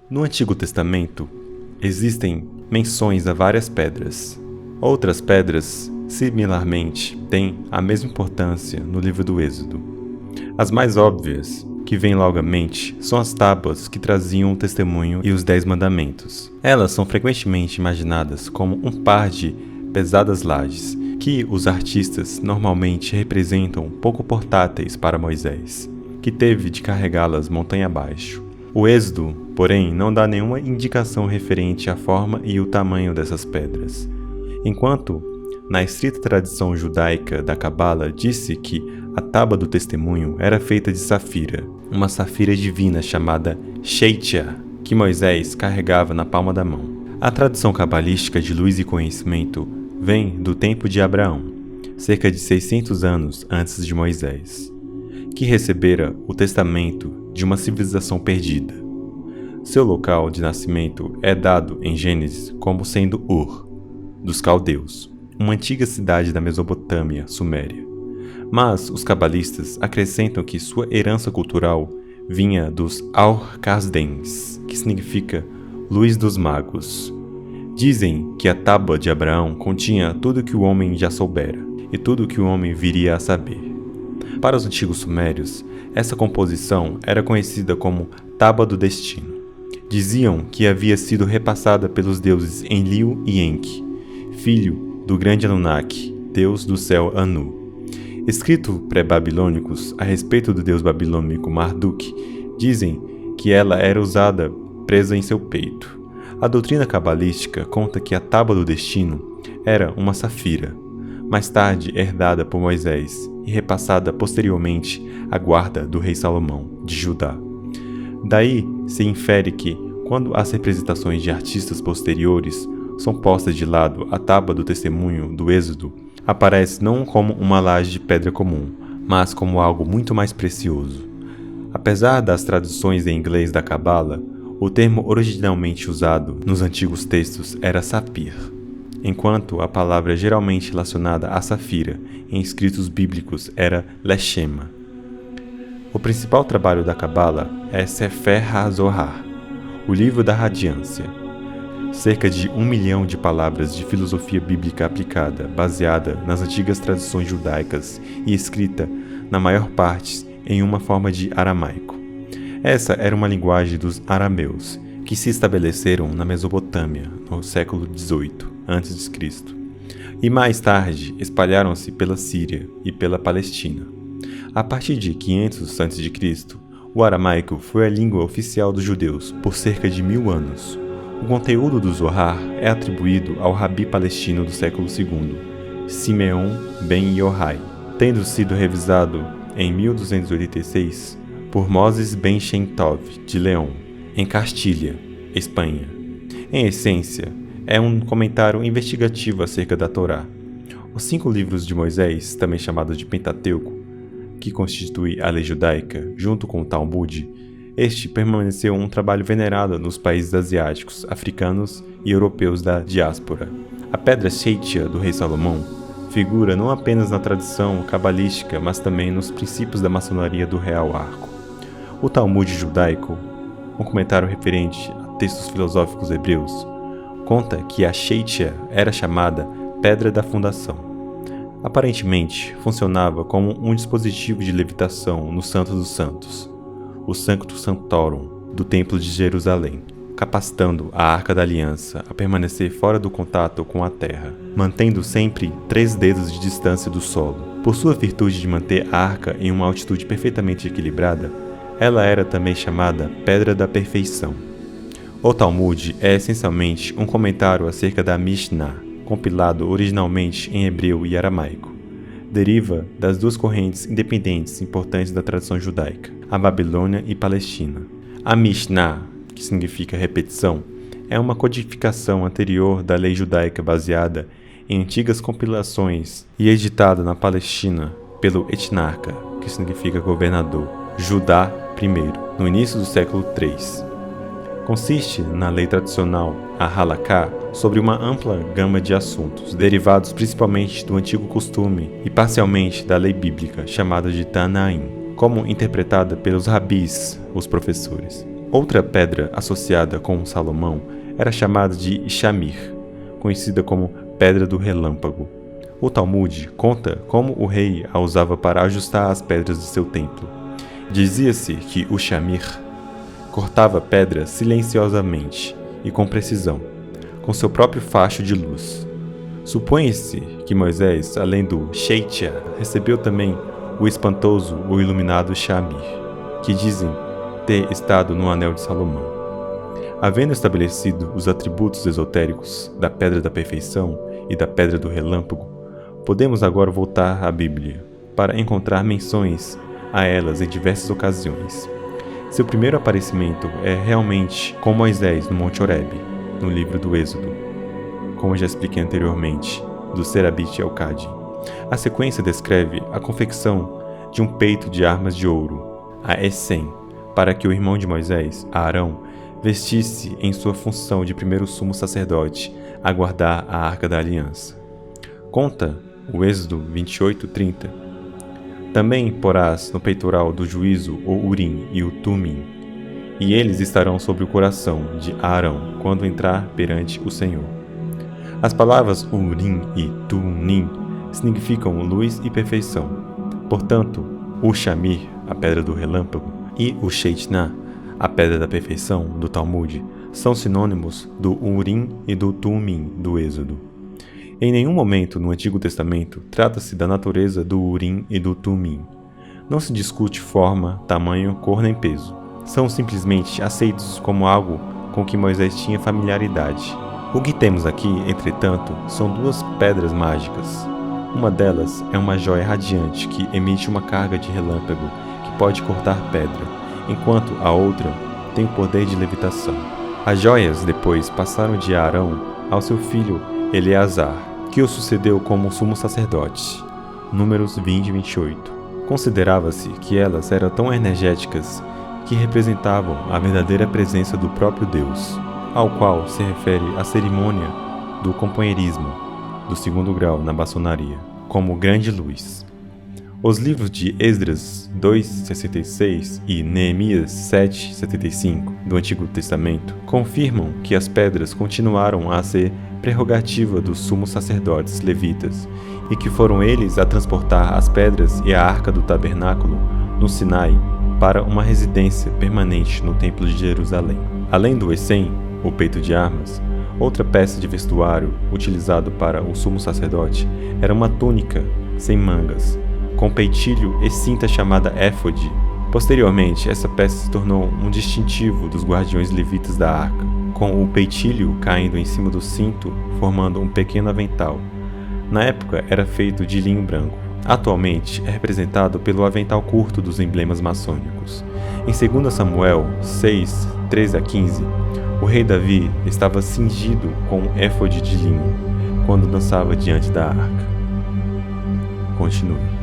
No Antigo Testamento, existem menções a várias pedras. Outras pedras, similarmente, têm a mesma importância no livro do Êxodo. As mais óbvias, que vêm logo à mente, são as tábuas que traziam o testemunho e os 10 mandamentos. Elas são frequentemente imaginadas como um par de pesadas lajes, que os artistas normalmente representam pouco portáteis para Moisés, que teve de carregá-las montanha abaixo. O Êxodo, porém, não dá nenhuma indicação referente à forma e o tamanho dessas pedras, enquanto, na estrita tradição judaica da Cabala, disse que a tábua do testemunho era feita de safira, uma safira divina chamada Sheitia, que Moisés carregava na palma da mão. A tradição cabalística de luz e conhecimento vem do tempo de Abraão, cerca de 600 anos antes de Moisés, que recebera o testamento de uma civilização perdida. Seu local de nascimento é dado em Gênesis como sendo Ur, dos caldeus, uma antiga cidade da Mesopotâmia, Suméria. Mas os cabalistas acrescentam que sua herança cultural vinha dos Ar-Kasdens, que significa luz dos magos. Dizem que a tábua de Abraão continha tudo o que o homem já soubera e tudo o que o homem viria a saber. Para os antigos sumérios, essa composição era conhecida como Tábua do Destino. Diziam que havia sido repassada pelos deuses Enlil e Enki, filho do grande Anunnaki, deus do céu Anu. Escrito pré-babilônicos a respeito do deus babilônico Marduk, dizem que ela era usada presa em seu peito. A doutrina cabalística conta que a Tábua do Destino era uma safira, mais tarde herdada por Moisés e repassada posteriormente à guarda do rei Salomão, de Judá. Daí se infere que, quando as representações de artistas posteriores são postas de lado, a tábua do testemunho do Êxodo aparece não como uma laje de pedra comum, mas como algo muito mais precioso. Apesar das traduções em inglês da Cabala, o termo originalmente usado nos antigos textos era sapir, enquanto a palavra geralmente relacionada a safira em escritos bíblicos era leshema. O principal trabalho da Cabala é Sefer HaZohar, o livro da radiância. Cerca de 1 milhão de palavras de filosofia bíblica aplicada, baseada nas antigas tradições judaicas e escrita, na maior parte, em uma forma de aramaico. Essa era uma linguagem dos arameus, que se estabeleceram na Mesopotâmia no século XVIII a.C. e mais tarde espalharam-se pela Síria e pela Palestina. A partir de 500 a.C., o aramaico foi a língua oficial dos judeus por cerca de 1000 anos. O conteúdo do Zohar é atribuído ao rabi palestino do século II, Simeon ben Yohai, tendo sido revisado em 1286 por Moses ben Shem Tov, de León, em Castilha, Espanha. Em essência, é um comentário investigativo acerca da Torá. Os 5 livros de Moisés, também chamados de Pentateuco, que constitui a lei judaica, junto com o Talmud, este permaneceu um trabalho venerado nos países asiáticos, africanos e europeus da diáspora. A pedra Sheitia do rei Salomão figura não apenas na tradição cabalística, mas também nos princípios da maçonaria do Real Arco. O Talmud judaico, um comentário referente a textos filosóficos hebreus, conta que a Sheitia era chamada Pedra da Fundação. Aparentemente, funcionava como um dispositivo de levitação no Santo dos Santos, o Sanctus Sanctorum do Templo de Jerusalém, capacitando a Arca da Aliança a permanecer fora do contato com a terra, mantendo sempre 3 dedos de distância do solo. Por sua virtude de manter a arca em uma altitude perfeitamente equilibrada, ela era também chamada Pedra da Perfeição. O Talmud é essencialmente um comentário acerca da Mishnah, compilado originalmente em hebreu e aramaico. Deriva das 2 correntes independentes importantes da tradição judaica, a Babilônia e Palestina. A Mishnah, que significa repetição, é uma codificação anterior da lei judaica baseada em antigas compilações e editada na Palestina pelo etnarca, que significa governador, Judá I, no início do século III. Consiste na lei tradicional, a Halaká, sobre uma ampla gama de assuntos, derivados principalmente do antigo costume e parcialmente da lei bíblica, chamada de Tanaim, como interpretada pelos rabis, os professores. Outra pedra associada com Salomão era chamada de Shamir, conhecida como Pedra do Relâmpago. O Talmud conta como o rei a usava para ajustar as pedras de seu templo. Dizia-se que o Shamir cortava pedra silenciosamente e com precisão, com seu próprio facho de luz. Supõe-se que Moisés, além do Sheitia, recebeu também o espantoso ou iluminado Shamir, que dizem ter estado no Anel de Salomão. Havendo estabelecido os atributos esotéricos da Pedra da Perfeição e da Pedra do Relâmpago, podemos agora voltar à Bíblia para encontrar menções a elas em diversas ocasiões. Seu primeiro aparecimento é realmente com Moisés no Monte Horebe, no livro do Êxodo, como já expliquei anteriormente, do Serabit Elcade. A sequência descreve a confecção de um peito de armas de ouro, a Essem, para que o irmão de Moisés, Arão, vestisse em sua função de primeiro sumo sacerdote a guardar a Arca da Aliança. Conta o Êxodo 28:30. Também porás no peitoral do juízo o Urim e o Tumim, e eles estarão sobre o coração de Arão quando entrar perante o Senhor. As palavras Urim e Tumim significam luz e perfeição. Portanto, o Shamir, a Pedra do Relâmpago, e o Sheitna, a Pedra da Perfeição, do Talmud, são sinônimos do Urim e do Tumim do Êxodo. Em nenhum momento no Antigo Testamento trata-se da natureza do Urim e do Tumim. Não se discute forma, tamanho, cor nem peso. São simplesmente aceitos como algo com que Moisés tinha familiaridade. O que temos aqui, entretanto, são duas pedras mágicas. Uma delas é uma joia radiante que emite uma carga de relâmpago que pode cortar pedra, enquanto a outra tem o poder de levitação. As joias depois passaram de Arão ao seu filho Eleazar, que o sucedeu como sumo sacerdote. Números 20 e 28. Considerava-se que elas eram tão energéticas que representavam a verdadeira presença do próprio Deus, ao qual se refere a cerimônia do companheirismo do segundo grau na maçonaria, como grande luz. Os livros de Esdras 2:66 e Neemias 7:75 do Antigo Testamento confirmam que as pedras continuaram a ser prerrogativa dos sumos sacerdotes levitas e que foram eles a transportar as pedras e a arca do tabernáculo no Sinai para uma residência permanente no Templo de Jerusalém. Além do Essem, o peito de armas, outra peça de vestuário utilizado para o sumo sacerdote era uma túnica sem mangas, com peitilho e cinta chamada éfode. Posteriormente, essa peça se tornou um distintivo dos guardiões levitas da arca, com o peitilho caindo em cima do cinto, formando um pequeno avental. Na época, era feito de linho branco. Atualmente, é representado pelo avental curto dos emblemas maçônicos. Em 2 Samuel 6:13-15, o rei Davi estava cingido com um éfode de linho quando dançava diante da arca. Continue.